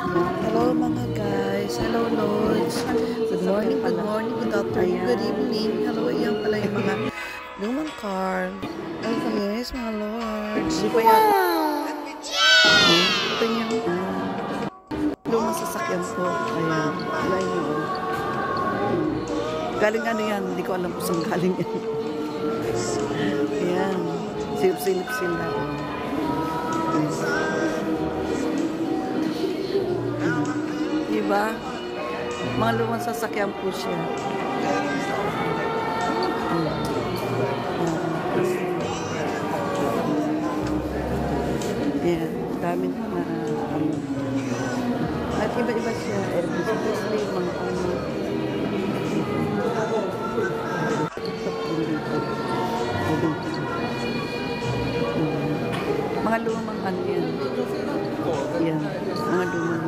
Hello mga guys. Hello Lods. Good morning, good afternoon, good evening. Hello, ayan pala yung mga lumang car. Ang kalinis mga Lords. Di pa yan. Ito yung lumang sasakyan ko. Ayan. Ayan yun. Galing ano yan? Hindi ko alam kung saan galing yan. Ayan. Silip-silip sila. Diba? Mga lumang sasakyan po siya. Yan. Daming mga at iba-iba siya. Elvis Presley, mga ano. Mga lumang ano yan. Yan. Mga lumang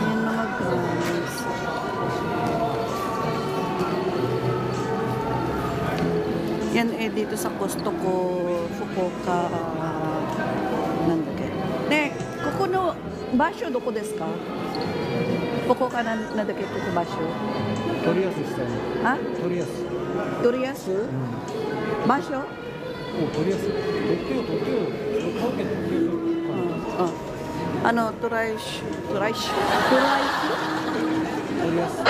yan mga guys. Yan dito sa Costco, Fukuoka, nandake. Ne, kokono basho doko desu ka? Fukuoka nandake ito basho? Toriyasuしたいね。Ha? Toriyasu。Toriyasu? Basho? お、Toriyasu。取ってよ、取ってよ。それ買うけど取ってよ。Ano, Turaish? Turaish? Toriyasu。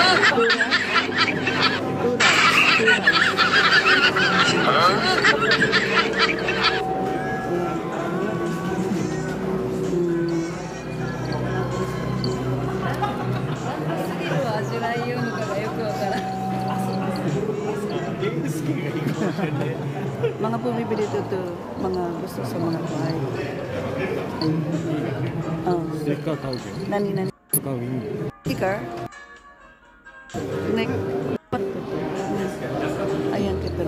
味わいようのかがよくわからん。Mga bumibili dito, mga gusto sa mga bahay. ステッカー買うけど。 Nani-nani. 使う意味。 Sticker? Neck. Ayan, kita.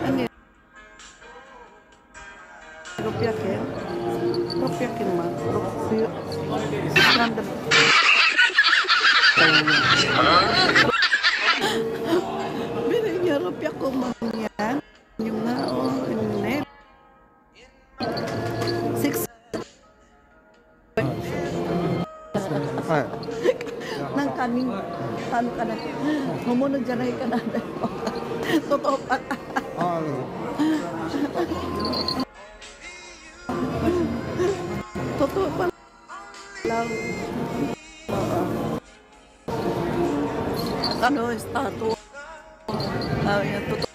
Ano yun? Rupiakin? Rupiakin ma. Random. Bilhin niya rupiak ko yan. Yung nga, net. 6. はい。 Nang kaming, paano ka na? Humunod dyan ay ka na. Totoo pa. ああ、どうぞ。 Totoo pa lang. Ano, statue. Yan, totoo.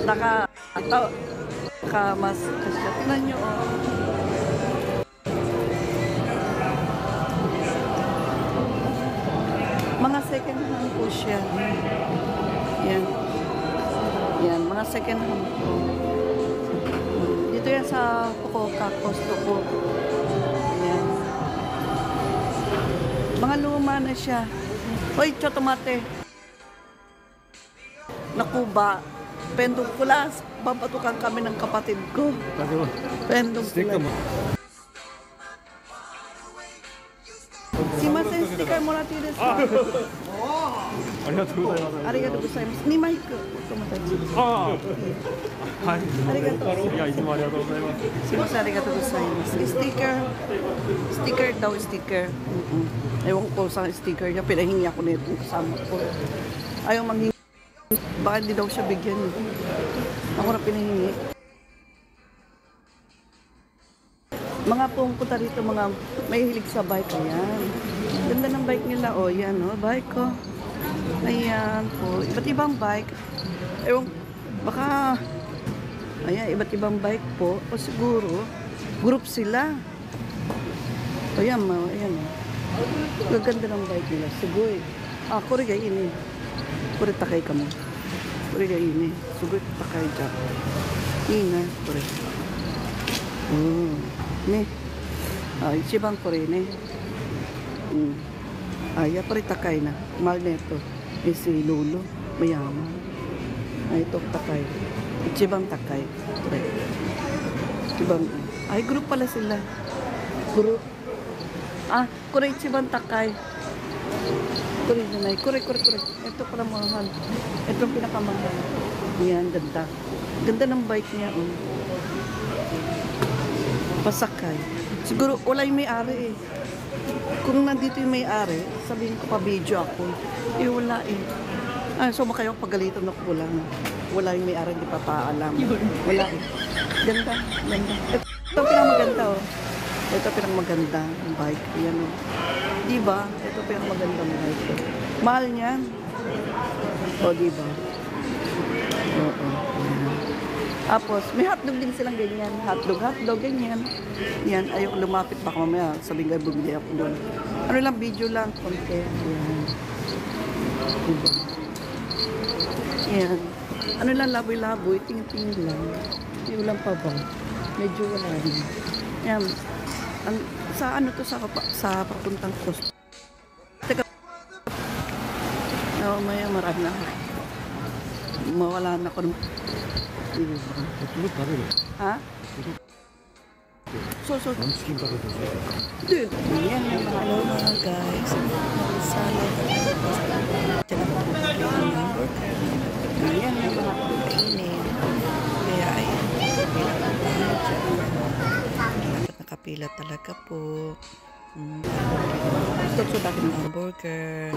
Nakamas. Tignan nyo, Mga second hand po siya. Yan. Yan, mga second hand po. Dito yan sa Fukuoka, Costco. Yan. Mga luma na siya. Hoy, chotomate. Nakuba. Pendong kulas. Babatukan kami ng kapatid ko. だけど、 Pendong ステッカー kulas. も。 Simasen, sticker mo natin desu ka? ありがとうございます。ありがとうございます。2枚くお友達。ああ。はい。ありがとう。いや、いつもありがとうございます。 Simasen, ありがとうございます。Sticker. Sticker daw, sticker. Ewan ko sa sticker niya. Pinahingi ako nito kasama ko. Ayaw manghingi. Baka hindi daw siya bigyan. Ako na pinahingi. Mga pumunta rito, mga may hilig sa bike. Ayan. Ganda ng bike nila. O, yan o. Bike ko. Ayan po. Iba't ibang bike. Ewan, baka, ayan, iba't ibang bike po. O siguro, group sila. O yan, ayan o. Gaganda ng bike nila. Siguro. Kore ga ini. Kore takay ka mo. Kore ga ini. Siguro takay dyan. Ina, kore. Ne. Ichiban kore ne. Ya pare takay na. Mahal na ito. Si Lolo. Mayaman. Ito takay. Ichiban takay. Kore. Ichiban. Group pala sila. Group. Kore ichiban takay. Kore na. Kore. Ito pala mahal. Ito pinakamahal. Yan, ganda. Ganda ng bike niya. pasakay. Siguro wala yung may-ari eh. Kung nandito yung may-ari, sabihin ko pa video ako. Eh wala eh. So makayo pagalitan ako lang. Wala yung may-ari, hindi pa paalam. Wala eh. Ganda, ganda. Ito pinamaganda oh. Ito pinamaganda ang bike. Yan oh. Diba? Ito pinamaganda ang bike. Mahal niyan. O diba? Oo. Tapos, may hotdog din silang ganyan. Hotdog, ganyan. Yan, ayoko lumapit baka mamaya. Sabihin nga, bumili ako doon. Ano lang, video lang, konti. Yan. Diba? Yan. Ano lang, laboy-laboy, ting-ting lang. Yung lang pa ba? Medyo wala rin. Yan. Sa ano to, sa papuntang coast. Teka. Maya marami na. Mawala na ako ng... tulog pa rin. Ha? So. Chicken pa rin. Dude. Yan yung hello mga guys. Salad. Yan yung mga kainin. Kaya ay dapat nakapila talaga po. Gusto dati ng hamburger.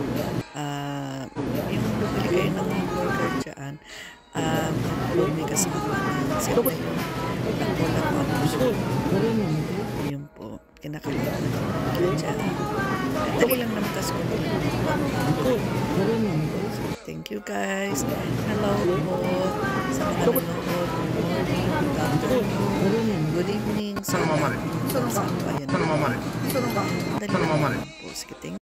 Yung bumili kayo ng hamburger dyan. May kasama na sila yung nagwala ko yun po kinakalimutan ko dyan dali lang naman kasi thank you guys hello po sa mga nanonood good morning good evening sa mga dali lang po sige thank